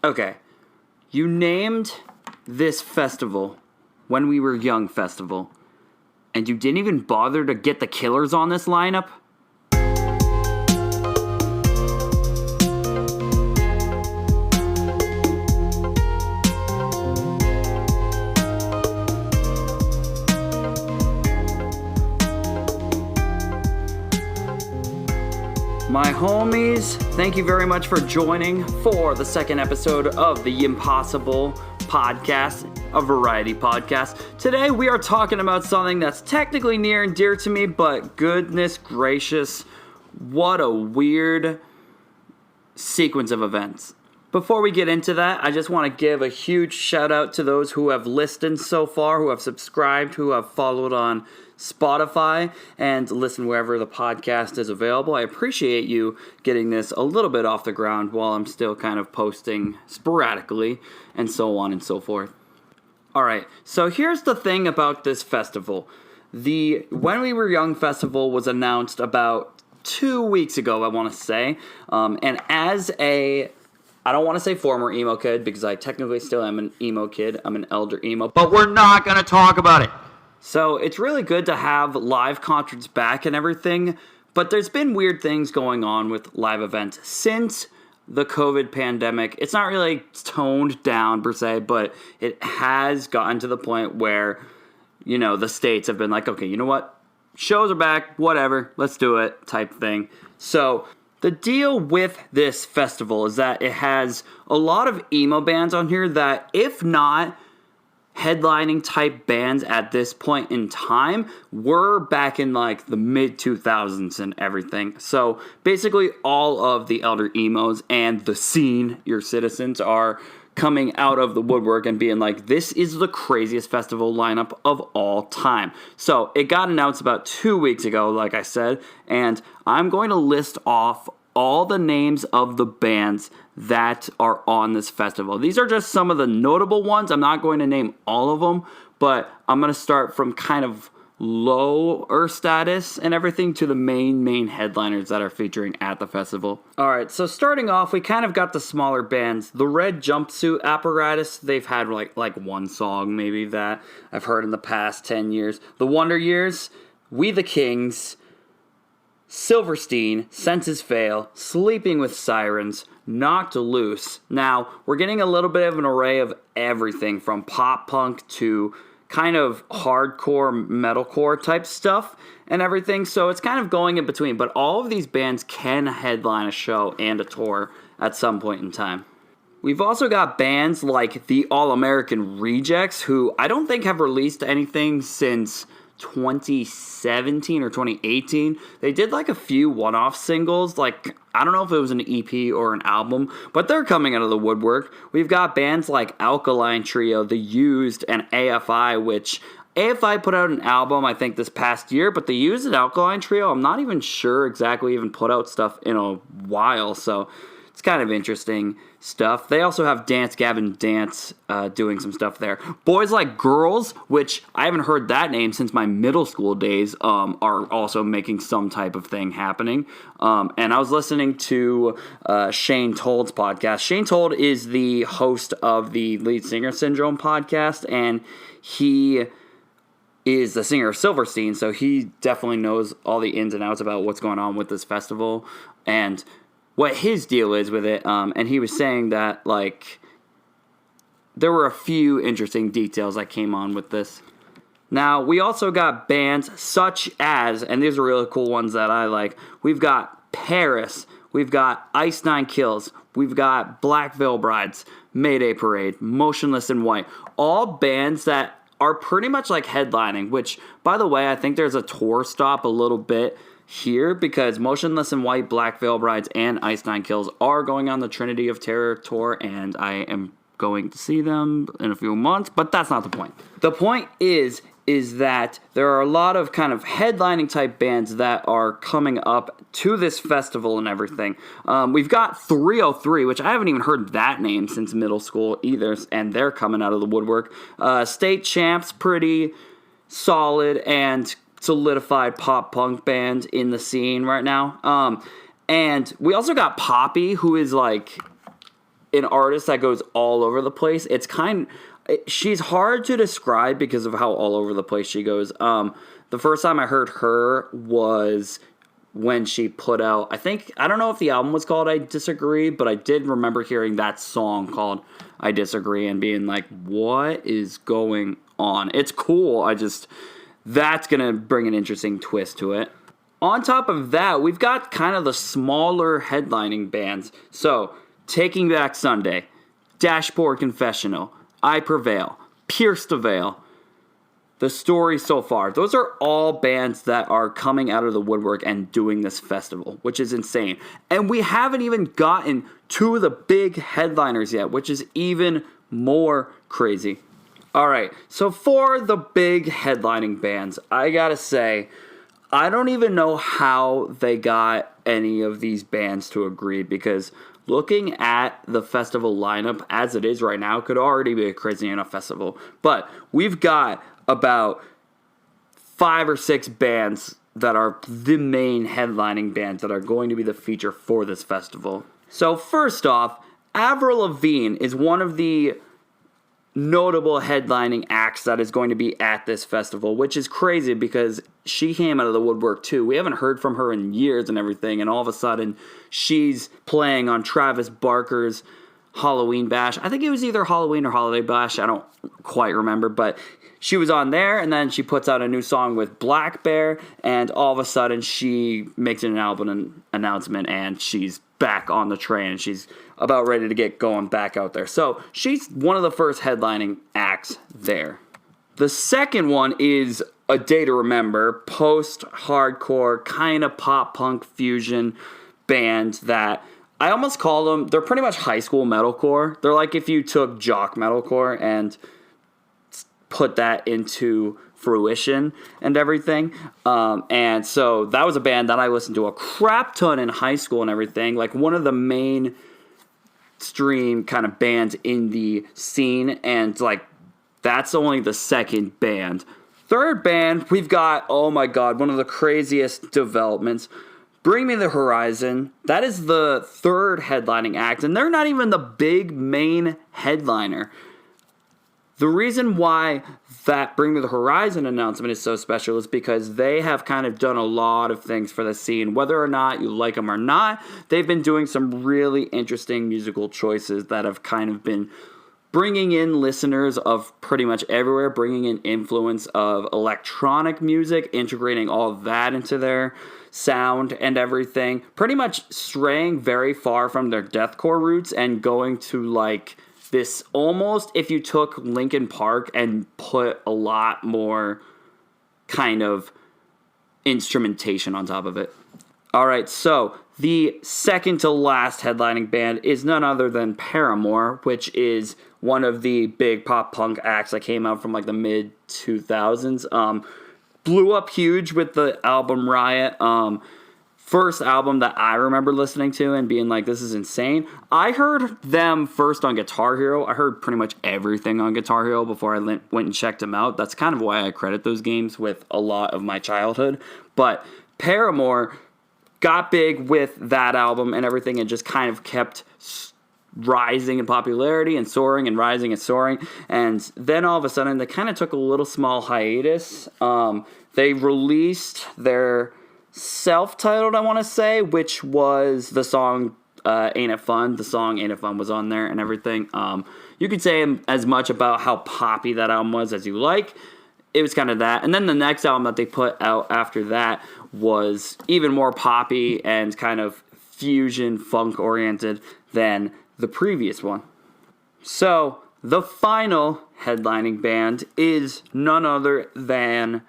Okay. You named this festival When We Were Young Festival, and you didn't even bother to get the Killers on this lineup? My homies, thank you very much for joining for the second episode of the Impossible Podcast, a variety podcast. Today we are talking about something that's technically near and dear to me, but goodness gracious, what a weird sequence of events. Before we get into that, I just want to give a huge shout out to those who have listened so far, who have subscribed, who have followed on Spotify, and listen wherever the podcast is available. I appreciate you getting this a little bit off the ground while I'm still kind of posting sporadically, and so on and so forth. Alright, so here's the thing about this festival. The When We Were Young Festival was announced about 2 weeks ago, I want to say, and as I don't want to say former emo kid, because I technically still am an emo kid. I'm an elder emo, but we're not going to talk about it. So it's really good to have live concerts back and everything, but there's been weird things going on with live events since the COVID pandemic. It's not really toned down per se, but it has gotten to the point where, you know, the states have been like, okay, you know what? Shows are back, whatever, let's do it type thing. So the deal with this festival is that it has a lot of emo bands on here that, if not headlining type bands at this point in time, were back in like the mid 2000s and everything. So basically all of the elder emos and the scene, your citizens, are coming out of the woodwork and being like, this is the craziest festival lineup of all time. So it got announced about 2 weeks ago, like I said, and I'm going to list off all the names of the bands that are on this festival. These are just some of the notable ones. I'm not going to name all of them, but I'm going to start from kind of lower status and everything to the main headliners that are featuring at the festival. Alright, so starting off, we kind of got the smaller bands. The Red Jumpsuit Apparatus, they've had like one song maybe that I've heard in the past 10 years. The Wonder Years, We the Kings, Silverstein, Senses Fail, Sleeping with Sirens, Knocked Loose. Now, we're getting a little bit of an array of everything from pop punk to kind of hardcore metalcore type stuff and everything, so it's kind of going in between, but all of these bands can headline a show and a tour at some point in time. We've also got bands like the All-American Rejects, who I don't think have released anything since 2017 or 2018. They did like a few one-off singles, like I don't know if it was an EP or an album, but they're coming out of the woodwork. We've got bands like Alkaline Trio, The Used, and AFI, which AFI put out an album I think this past year, but The Used and Alkaline Trio, I'm not even sure exactly even put out stuff in a while, so it's kind of interesting stuff. They also have Dance Gavin Dance doing some stuff there. Boys Like Girls, which I haven't heard that name since my middle school days, are also making some type of thing happening. And I was listening to Shane Told's podcast. Shane Told is the host of the Lead Singer Syndrome podcast, and he is the singer of Silverstein, so he definitely knows all the ins and outs about what's going on with this festival and what his deal is with it, and he was saying that, like, there were a few interesting details that came on with this. Now, we also got bands such as, and these are really cool ones that I like, we've got Paris, we've got Ice Nine Kills, we've got Black Veil Brides, Mayday Parade, Motionless in White, all bands that are pretty much like headlining, which, by the way, I think there's a tour stop a little bit here because Motionless in White, Black Veil Brides, and Ice Nine Kills are going on the Trinity of Terror tour, and I am going to see them in a few months, but that's not the point. The point is that there are a lot of kind of headlining type bands that are coming up to this festival and everything. We've got 303, which I haven't even heard that name since middle school either, and they're coming out of the woodwork. State Champs, pretty solid and solidified pop punk band in the scene right now. And we also got Poppy, who is like an artist that goes all over the place. She's hard to describe because of how all over the place she goes. The first time I heard her was when she put out, I don't know if the album was called I Disagree, but I did remember hearing that song called I Disagree and being like, what is going on? It's cool. That's going to bring an interesting twist to it. On top of that, we've got kind of the smaller headlining bands. So, Taking Back Sunday, Dashboard Confessional, I Prevail, Pierce the Veil, The Story So Far. Those are all bands that are coming out of the woodwork and doing this festival, which is insane. And we haven't even gotten to the big headliners yet, which is even more crazy. All right, so for the big headlining bands, I gotta say, I don't even know how they got any of these bands to agree, because looking at the festival lineup as it is right now could already be a crazy enough festival. But we've got about 5 or 6 bands that are the main headlining bands that are going to be the feature for this festival. So first off, Avril Lavigne is one of the notable headlining acts that is going to be at this festival, which is crazy because she came out of the woodwork too. We haven't heard from her in years and everything, and all of a sudden she's playing on Travis Barker's Halloween Bash. I think it was either Halloween or Holiday Bash. I don't quite remember, but she was on there, and then she puts out a new song with Black Bear, and all of a sudden she makes an album announcement, and she's back on the train, and she's about ready to get going back out there. So she's one of the first headlining acts there. The second one is A Day to Remember, post-hardcore, kind of pop-punk fusion band that I almost call them, they're pretty much high school metalcore. They're like if you took jock metalcore and put that into fruition and everything. And so that was a band that I listened to a crap ton in high school and everything. Like one of the mainstream kind of bands in the scene. And like that's only the second band. Third band, we've got, oh my God, one of the craziest developments. Bring Me the Horizon. That is the third headlining act. And they're not even the big main headliner. The reason why that Bring Me the Horizon announcement is so special is because they have kind of done a lot of things for the scene. Whether or not you like them or not, they've been doing some really interesting musical choices that have kind of been bringing in listeners of pretty much everywhere, bringing in influence of electronic music, integrating all that into their sound and everything. Pretty much straying very far from their deathcore roots and going to like this almost, if you took Linkin Park and put a lot more kind of instrumentation on top of it. All right, so the second to last headlining band is none other than Paramore, which is one of the big pop punk acts that came out from like the mid 2000s. Blew up huge with the album Riot. First album that I remember listening to and being like, this is insane. I heard them first on Guitar Hero. I heard pretty much everything on Guitar Hero before I went and checked them out. That's kind of why I credit those games with a lot of my childhood. But Paramore got big with that album and everything and just kind of kept rising in popularity and soaring and rising and soaring. And then all of a sudden, they kind of took a little small hiatus. They released their self-titled, I want to say, which was the song Ain't It Fun. The song Ain't It Fun was on there and everything. You could say as much about how poppy that album was as you like. It was kind of that. And then the next album that they put out after that was even more poppy and kind of fusion funk oriented than the previous one. So the final headlining band is none other than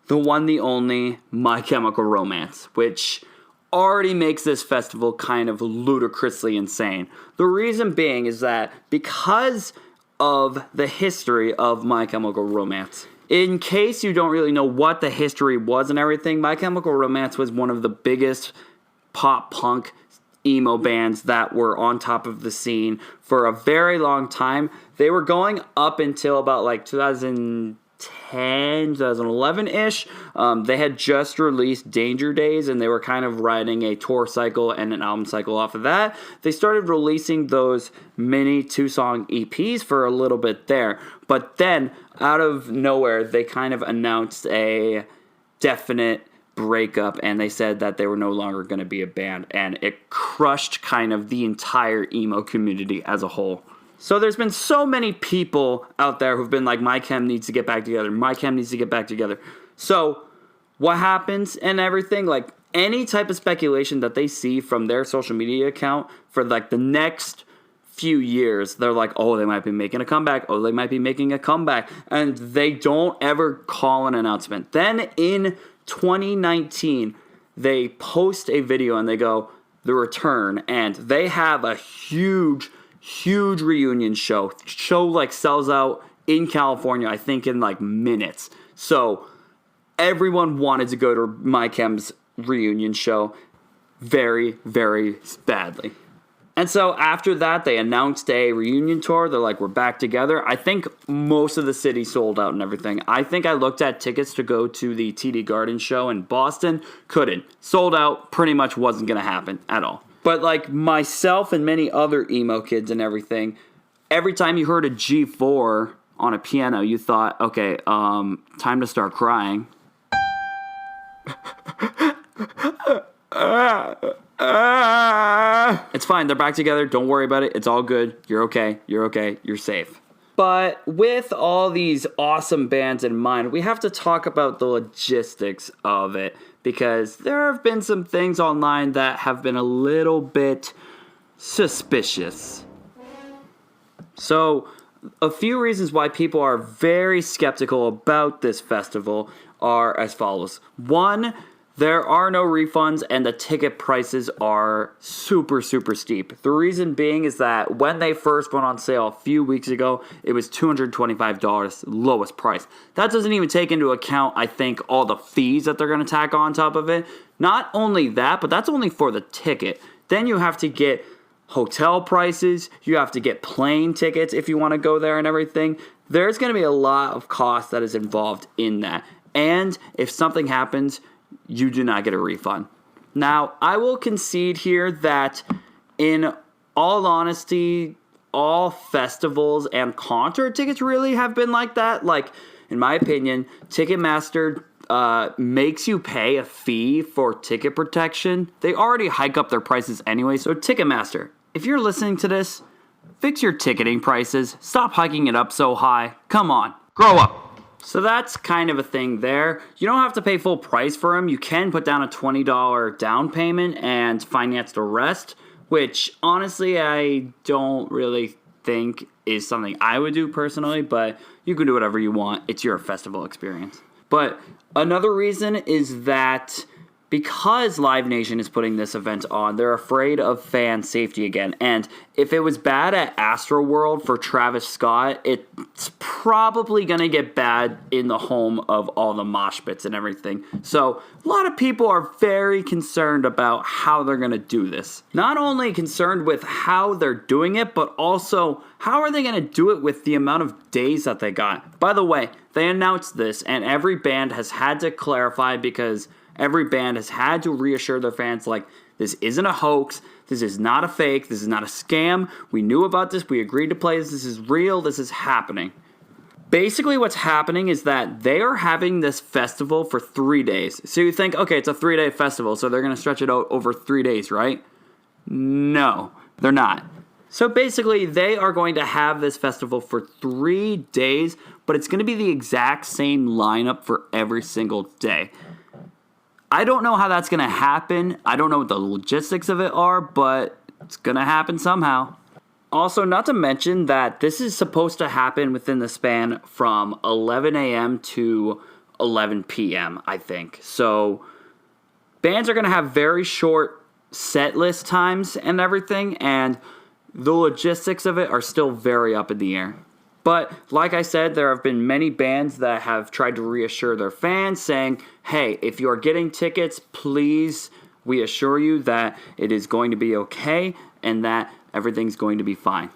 the one, the only, My Chemical Romance, which already makes this festival kind of ludicrously insane. The reason being is that because of the history of My Chemical Romance, in case you don't really know what the history was and everything, My Chemical Romance was one of the biggest pop punk emo bands that were on top of the scene for a very long time. They were going up until about like 2000 2011-ish. They had just released Danger Days, and they were kind of riding a tour cycle and an album cycle off of that. They started releasing those mini 2-song EPs for a little bit there. But then, out of nowhere, they kind of announced a definite breakup, and they said that they were no longer going to be a band, and it crushed kind of the entire emo community as a whole. So there's been so many people out there who've been like, My Chem needs to get back together. My Chem needs to get back together. So what happens and everything, like any type of speculation that they see from their social media account for like the next few years, they're like, oh, they might be making a comeback. Oh, they might be making a comeback. And they don't ever call an announcement. Then in 2019, they post a video and they go, The Return. And they have a huge reunion show. Show like sells out in California, I think in like minutes. So everyone wanted to go to My Chem's reunion show very, very badly. And so after that, they announced a reunion tour. They're like, we're back together. I think most of the city sold out and everything. I think I looked at tickets to go to the TD Garden show in Boston. Couldn't. Sold out. Pretty much wasn't going to happen at all. But like myself and many other emo kids and everything, every time you heard a G4 on a piano, you thought, okay, time to start crying. It's fine. They're back together. Don't worry about it. It's all good. You're okay. You're okay. You're safe. But with all these awesome bands in mind, we have to talk about the logistics of it, because there have been some things online that have been a little bit suspicious. So, a few reasons why people are very skeptical about this festival are as follows. One, there are no refunds and the ticket prices are super, super steep. The reason being is that when they first went on sale a few weeks ago, it was $225, lowest price. That doesn't even take into account, I think, all the fees that they're going to tack on top of it. Not only that, but that's only for the ticket. Then you have to get hotel prices, you have to get plane tickets if you want to go there and everything. There's going to be a lot of cost that is involved in that. And if something happens, you do not get a refund. Now, I will concede here that in all honesty, all festivals and concert tickets really have been like that. Like, in my opinion, Ticketmaster makes you pay a fee for ticket protection. They already hike up their prices anyway. So Ticketmaster, if you're listening to this, fix your ticketing prices. Stop hiking it up so high. Come on, grow up. So that's kind of a thing there. You don't have to pay full price for them. You can put down a $20 down payment and finance the rest, which honestly I don't really think is something I would do personally, but you can do whatever you want. It's your festival experience. But another reason is that because Live Nation is putting this event on, they're afraid of fan safety again. And if it was bad at Astroworld for Travis Scott, it's probably going to get bad in the home of all the mosh pits and everything. So a lot of people are very concerned about how they're going to do this. Not only concerned with how they're doing it, but also how are they going to do it with the amount of days that they got. By the way, they announced this, and every band has had to clarify because every band has had to reassure their fans, like, this isn't a hoax, this is not a fake, this is not a scam, we knew about this, we agreed to play this is real, this is happening. Basically what's happening is that they are having this festival for 3 days. So you think, okay, it's a 3-day festival, so they're going to stretch it out over 3 days, right? No, they're not. So basically, they are going to have this festival for 3 days, but it's going to be the exact same lineup for every single day. I don't know how that's going to happen. I don't know what the logistics of it are, but it's going to happen somehow. Also, not to mention that this is supposed to happen within the span from 11 a.m. to 11 p.m., I think. So bands are going to have very short set list times and everything, and the logistics of it are still very up in the air. But like I said, there have been many bands that have tried to reassure their fans saying, hey, if you are getting tickets, please, we assure you that it is going to be okay and that everything's going to be fine.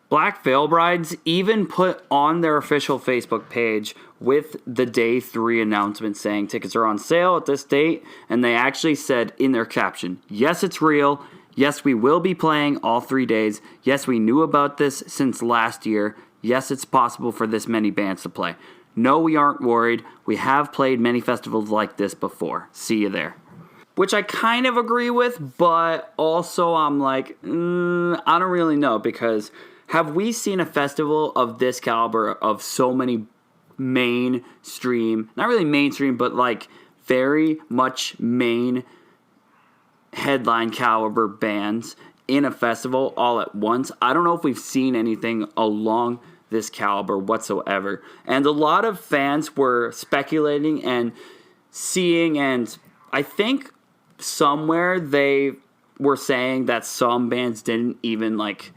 Black Veil Brides even put on their official Facebook page with the day 3 announcement saying tickets are on sale at this date, and they actually said in their caption, yes, it's real. Yes, we will be playing all 3 days. Yes, we knew about this since last year. Yes, it's possible for this many bands to play. No, we aren't worried. We have played many festivals like this before. See you there. Which I kind of agree with, but also I'm like, I don't really know, because have we seen a festival of this caliber of so many mainstream, not really mainstream, but like very much main headline caliber bands in a festival all at once? I don't know if we've seen anything along this caliber whatsoever. And a lot of fans were speculating and seeing, and I think somewhere they were saying that some bands didn't even like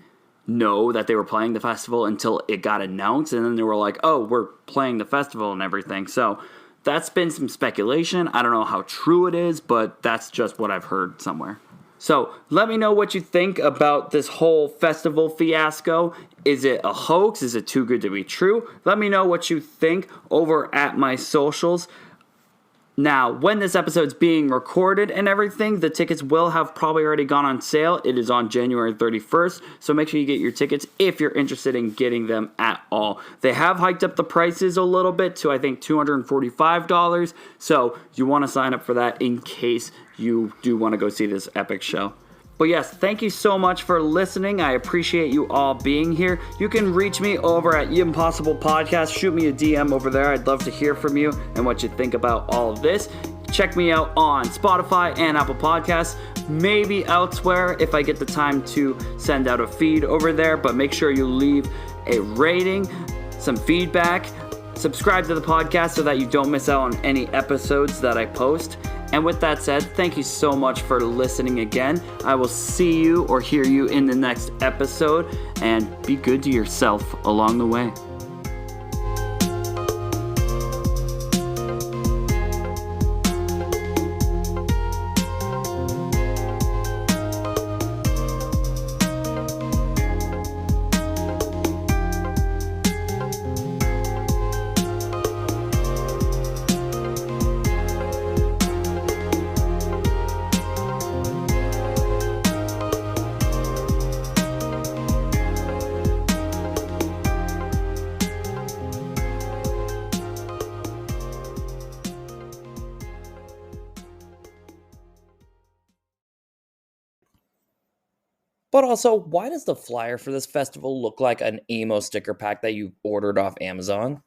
know that they were playing the festival until it got announced, and then they were like, oh, we're playing the festival and everything. So that's been some speculation. I don't know how true it is, but that's just what I've heard somewhere. So let me know what you think about this whole festival fiasco. Is it a hoax? Is it too good to be true? Let me know what you think over at my socials. Now, when this episode's being recorded and everything, the tickets will have probably already gone on sale. It is on January 31st, so make sure you get your tickets if you're interested in getting them at all. They have hiked up the prices a little bit to, I think, $245, so you want to sign up for that in case you do want to go see this epic show. But yes, thank you so much for listening. I appreciate you all being here. You can reach me over at Impossible Podcast. Shoot me a DM over there. I'd love to hear from you and what you think about all of this. Check me out on Spotify and Apple Podcasts. Maybe elsewhere if I get the time to send out a feed over there. But make sure you leave a rating, some feedback. Subscribe to the podcast so that you don't miss out on any episodes that I post. And with that said, thank you so much for listening again. I will see you or hear you in the next episode, and be good to yourself along the way. But also, why does the flyer for this festival look like an emo sticker pack that you ordered off Amazon?